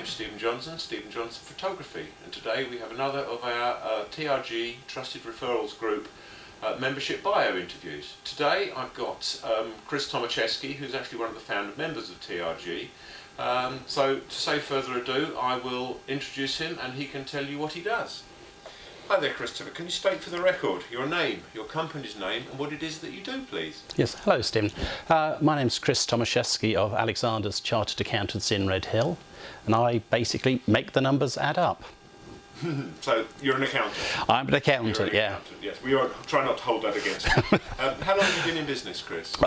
name's Stephen Johnson Photography, and today we have another of our TRG Trusted Referrals Group membership bio interviews. Today I've got Chris Tomaszewski, who's actually one of the founder members of TRG. So to save further ado, I will introduce him and he can tell you what he does. Hi there, Christopher. Can you state for the record your name, your company's name, and what it is that you do, please? Yes, hello Stephen. My name's Chris Tomaszewski of Alexander's Chartered Accountants in Red Hill, and I basically make the numbers add up. So you're an accountant? I'm an accountant, You're an yeah. accountant, yes. We won't try not to hold that against you. How long have you been in business, Chris?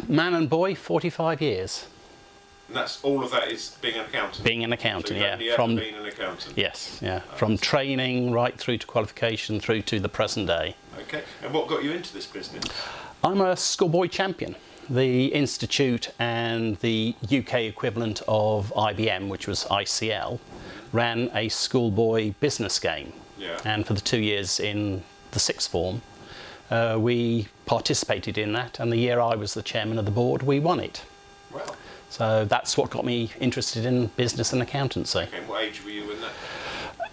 Man and boy, 45 years. And that's all of that is being an accountant? Being an accountant, so yeah. You've only ever been an accountant? Yes, yeah. From training right through to qualification through to the present day. Okay, and what got you into this business? I'm a schoolboy champion. The Institute and the UK equivalent of IBM, which was ICL, ran a schoolboy business game. Yeah. And for the 2 years in the sixth form, we participated in that, and the year I was the chairman of the board, we won it. Well. So that's what got me interested in business and accountancy. Okay, and what age were you in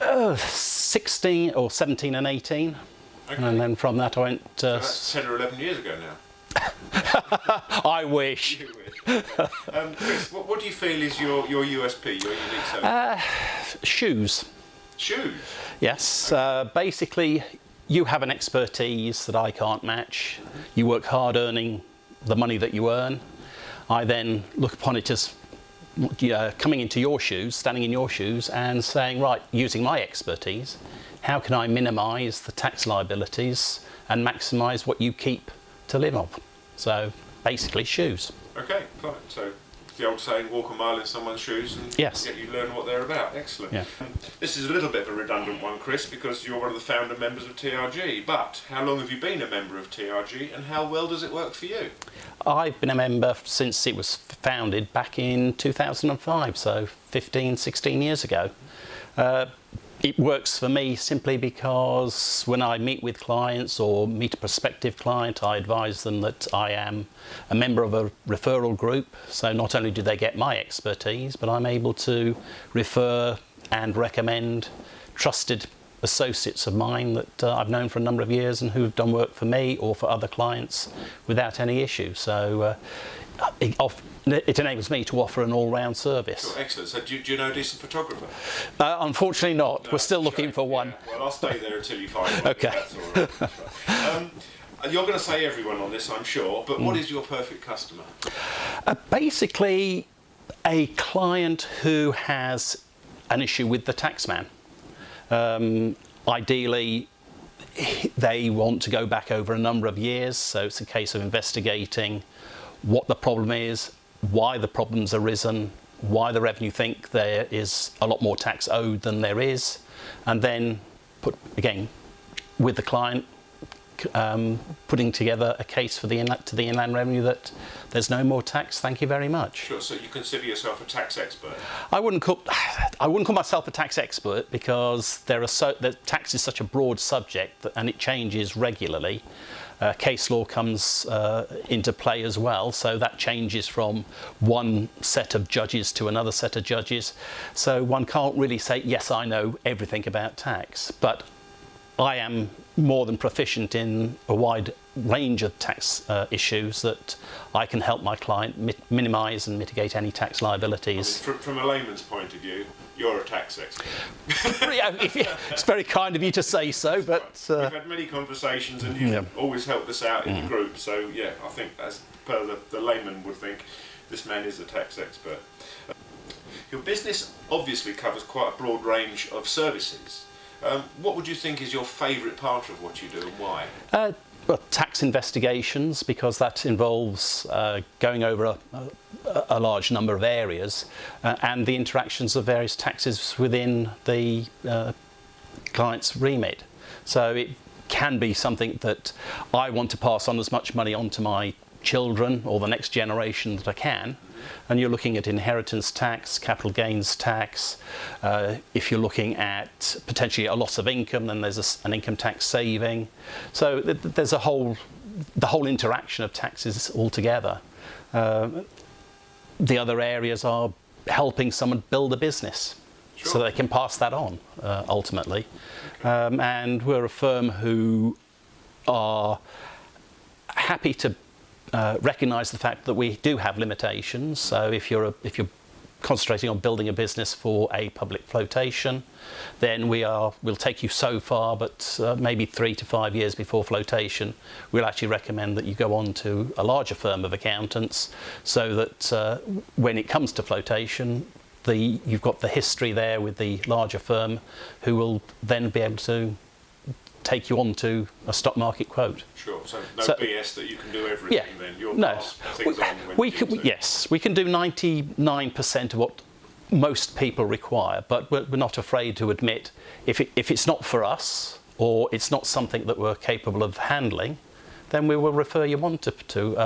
that? 16 or 17 and 18. Okay. And then from that I went... So that's 10 or 11 years ago now. I wish. You wish. Okay. Chris, what do you feel is your USP, your unique selling? Shoes. Shoes? Yes. Basically, you have an expertise that I can't match. You work hard earning the money that you earn. I then look upon it as coming into your shoes, standing in your shoes and saying, right, using my expertise, how can I minimise the tax liabilities and maximise what you keep to live off? So basically shoes. Okay, fine. So the old saying, walk a mile in someone's shoes and yes. Get you learn what they're about. Excellent. Yeah. This is a little bit of a redundant one, Chris, because you're one of the founder members of TRG, but how long have you been a member of TRG and how well does it work for you? I've been a member since it was founded back in 2005, so 15, 16 years ago. It works for me simply because when I meet with clients or meet a prospective client, I advise them that I am a member of a referral group. So not only do they get my expertise, but I'm able to refer and recommend trusted associates of mine that I've known for a number of years and who have done work for me or for other clients without any issue. So it enables me to offer an all-round service. Sure, excellent. So do you know a decent photographer? Unfortunately not. No, We're still looking for one. Yeah. Well, I'll stay there until you find one. Okay. That's all right. That's right. You're going to say everyone on this, I'm sure, but what is your perfect customer? Basically, a client who has an issue with the taxman. Ideally, they want to go back over a number of years, so it's a case of investigating what the problem is, why the problem's arisen, why the revenue think there is a lot more tax owed than there is, and then again with the client putting together a case for the Inland Revenue that there's no more tax, thank you very much. Sure, so you consider yourself a tax expert? I wouldn't call myself a tax expert because the tax is such a broad subject and it changes regularly. Case law comes into play as well, so that changes from one set of judges to another set of judges. So one can't really say, yes, I know everything about tax, but I am more than proficient in a wide range of tax issues that I can help my client minimise and mitigate any tax liabilities. I mean, from a layman's point of view, you're a tax expert. Yeah, it's very kind of you to say so, but... We've had many conversations and you've always helped us out in the group, so yeah, I think as per the layman would think, this man is a tax expert. Your business obviously covers quite a broad range of services. What would you think is your favourite part of what you do and why? Well, tax investigations, because that involves going over a large number of areas and the interactions of various taxes within the client's remit. So it can be something that I want to pass on as much money on to my children or the next generation that I can. And you're looking at inheritance tax, capital gains tax. If you're looking at potentially a loss of income, then there's an income tax saving. So there's the whole interaction of taxes altogether. The other areas are helping someone build a business. Sure. So they can pass that on, ultimately. Okay. And we're a firm who are happy to recognise the fact that we do have limitations. So if you're concentrating on building a business for a public flotation, then we'll take you so far, but maybe 3 to 5 years before flotation, we'll actually recommend that you go on to a larger firm of accountants, so that when it comes to flotation, you've got the history there with the larger firm, who will then be able to take you on to a stock market quote. Sure. So BS that you can do everything. Yeah. Then you'll No. pass things on when you need to. Yes, we can do 99% of what most people require, but we're not afraid to admit if it's not for us, or it's not something that we're capable of handling, then we will refer you on to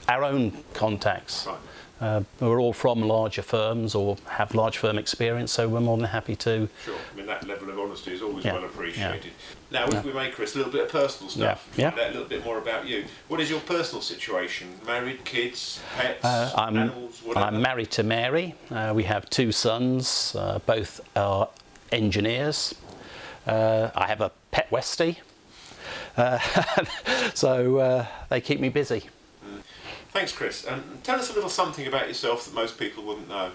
our own contacts. Right. We're all from larger firms or have large firm experience, so we're more than happy to. Sure. I mean, that level of honesty is always Yeah. well appreciated. Yeah. Now, if we may, Chris, a little bit of personal stuff. Yeah. Find out a little bit more about you. What is your personal situation? Married, kids, pets, I'm animals, whatever? I'm married to Mary. We have 2 sons, both are engineers. I have a pet Westie, so they keep me busy. Thanks, Chris. Tell us a little something about yourself that most people wouldn't know.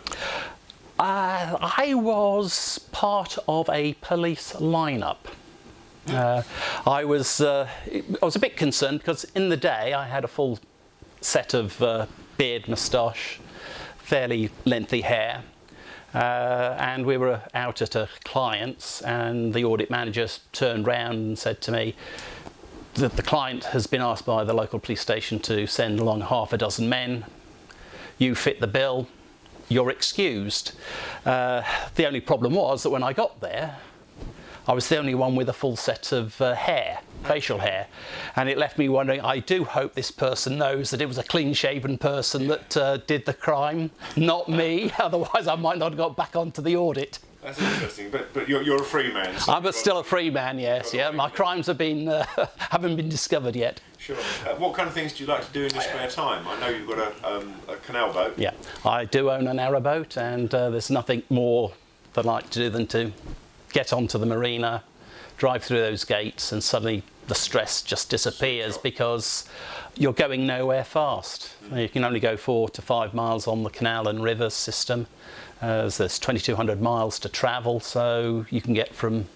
I was part of a police lineup. I was a bit concerned because in the day I had a full set of beard, moustache, fairly lengthy hair, and we were out at a client's, and the audit manager turned round and said to me that the client has been asked by the local police station to send along half a dozen men. You fit the bill, you're excused. The only problem was that when I got there, I was the only one with a full set of hair, facial hair, and it left me wondering, I do hope this person knows that it was a clean-shaven person that did the crime, not me, otherwise I might not have got back onto the audit. That's interesting, but you're a free man. So I'm still a free man, yes, yeah. My crimes have been haven't been discovered yet. Sure. What kind of things do you like to do in your spare time? I know you've got a canal boat. Yeah, I do own a narrowboat, and there's nothing more that I like to do than to get onto the marina, drive through those gates, and suddenly the stress just disappears because you're going nowhere fast. You can only go 4 to 5 miles on the canal and river system. There's 2,200 miles to travel, so you can get from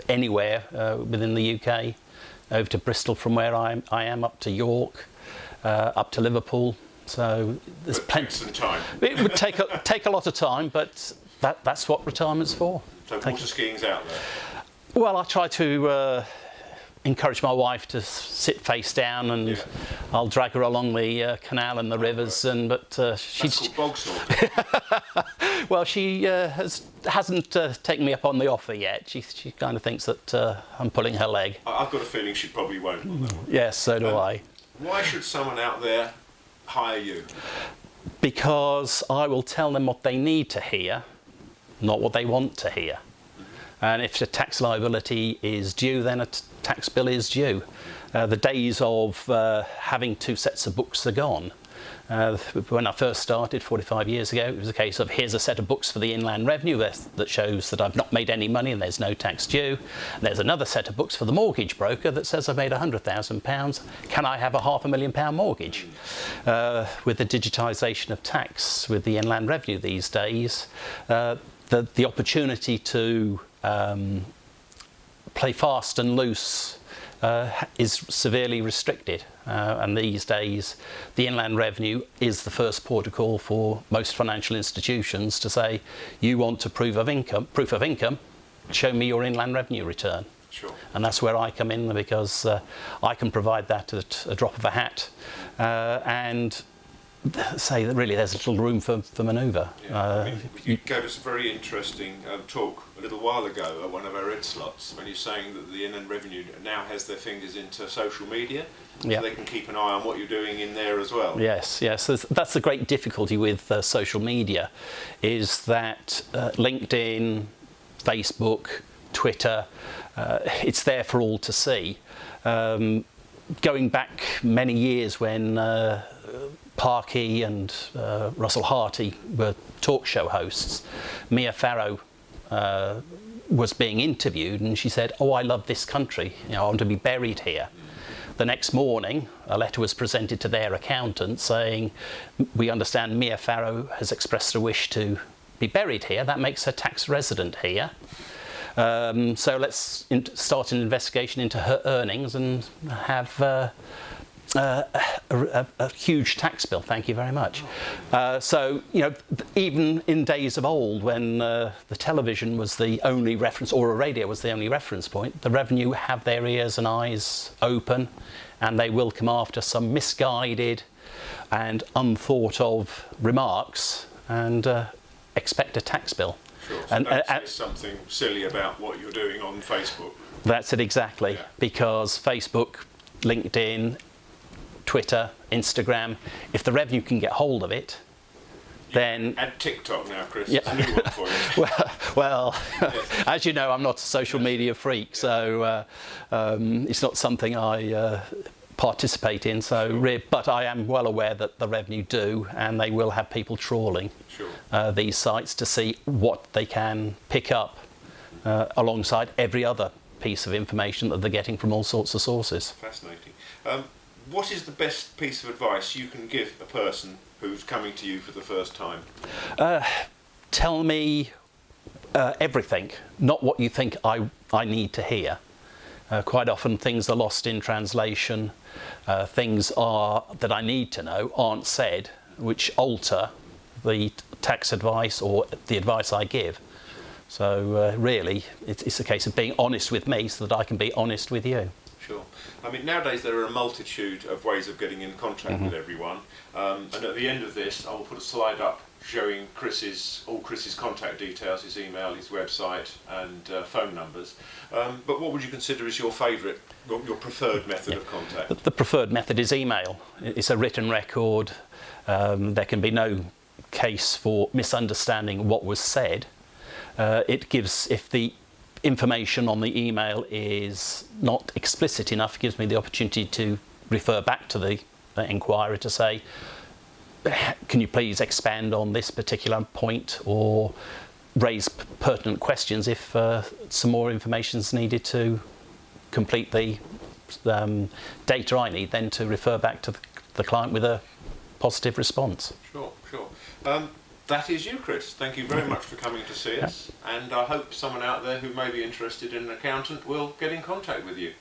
anywhere within the UK over to Bristol from where I am, up to York, up to Liverpool. So there's plenty. Time. It would take a lot of time, but that's what retirement's for. So water skiing's out there. Well, I try to encourage my wife to sit face down, and I'll drag her along the canal and the rivers. Right. And That's called bog sorting. well, she hasn't taken me up on the offer yet. She kind of thinks that I'm pulling her leg. I've got a feeling she probably won't on that one. Yes, so do I. Why should someone out there hire you? Because I will tell them what they need to hear, not what they want to hear. And if the tax liability is due, then a tax bill is due. The days of having 2 sets of books are gone. When I first started 45 years ago, it was a case of here's a set of books for the Inland Revenue that shows that I've not made any money and there's no tax due. There's another set of books for the mortgage broker that says I've made £100,000. Can I have a £500,000 mortgage? With the digitisation of tax with the Inland Revenue these days, the opportunity to play fast and loose is severely restricted, and these days the Inland Revenue is the first port of call for most financial institutions to say, you want to proof of income, show me your Inland Revenue return. Sure. And that's where I come in, because I can provide that at a drop of a hat, and say that really there's little room for manoeuvre. Yeah. You gave us a very interesting talk a little while ago at one of our ed slots when you're saying that the Inland Revenue now has their fingers into social media, so they can keep an eye on what you're doing in there as well. Yes. That's the great difficulty with social media, is that LinkedIn, Facebook, Twitter, it's there for all to see. Going back many years when Parkey and Russell Harty were talk show hosts, Mia Farrow was being interviewed, and she said, "Oh, I love this country. You know, I want to be buried here." The next morning, a letter was presented to their accountant saying, "We understand Mia Farrow has expressed a wish to be buried here. That makes her tax resident here. So let's start an investigation into her earnings and have a huge tax bill." Thank you very much. So, you know, even in days of old, when the television was the only reference, or a radio was the only reference point, the revenue have their ears and eyes open, and they will come after some misguided and unthought of remarks and expect a tax bill. Sure. So don't say something silly about what you're doing on Facebook. That's it, exactly. Yeah. Because Facebook, LinkedIn, Twitter, Instagram, if the revenue can get hold of it, then... And TikTok now, Chris. Yeah. It's a new one for you. well, Yes. as you know, I'm not a social media freak, so it's not something I participate in. So, Sure. but I am well aware that the revenue do, and they will have people trawling Sure. these sites to see what they can pick up alongside every other piece of information that they're getting from all sorts of sources. Fascinating. What is the best piece of advice you can give a person who's coming to you for the first time? Tell me everything, not what you think I need to hear. Quite often things are lost in translation. Things that I need to know aren't said, which alter the tax advice or the advice I give. So really, it's a case of being honest with me so that I can be honest with you. Sure. I mean, nowadays there are a multitude of ways of getting in contact with everyone. And at the end of this, I will put a slide up showing all Chris's contact details, his email, his website, and phone numbers. But what would you consider as your favourite, your preferred method of contact? The preferred method is email. It's a written record. There can be no case for misunderstanding what was said. It gives, if the information on the email is not explicit enough, it gives me the opportunity to refer back to the inquirer to say, can you please expand on this particular point, or raise pertinent questions if some more information is needed to complete the data I need, then to refer back to the client with a positive response. Sure, sure. That is you, Chris. Thank you very much for coming to see us, and I hope someone out there who may be interested in an accountant will get in contact with you.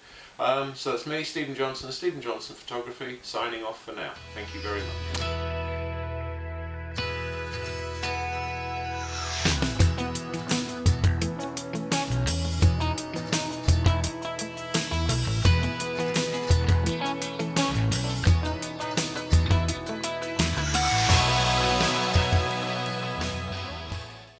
So that's me, Stephen Johnson, Stephen Johnson Photography, signing off for now. Thank you very much.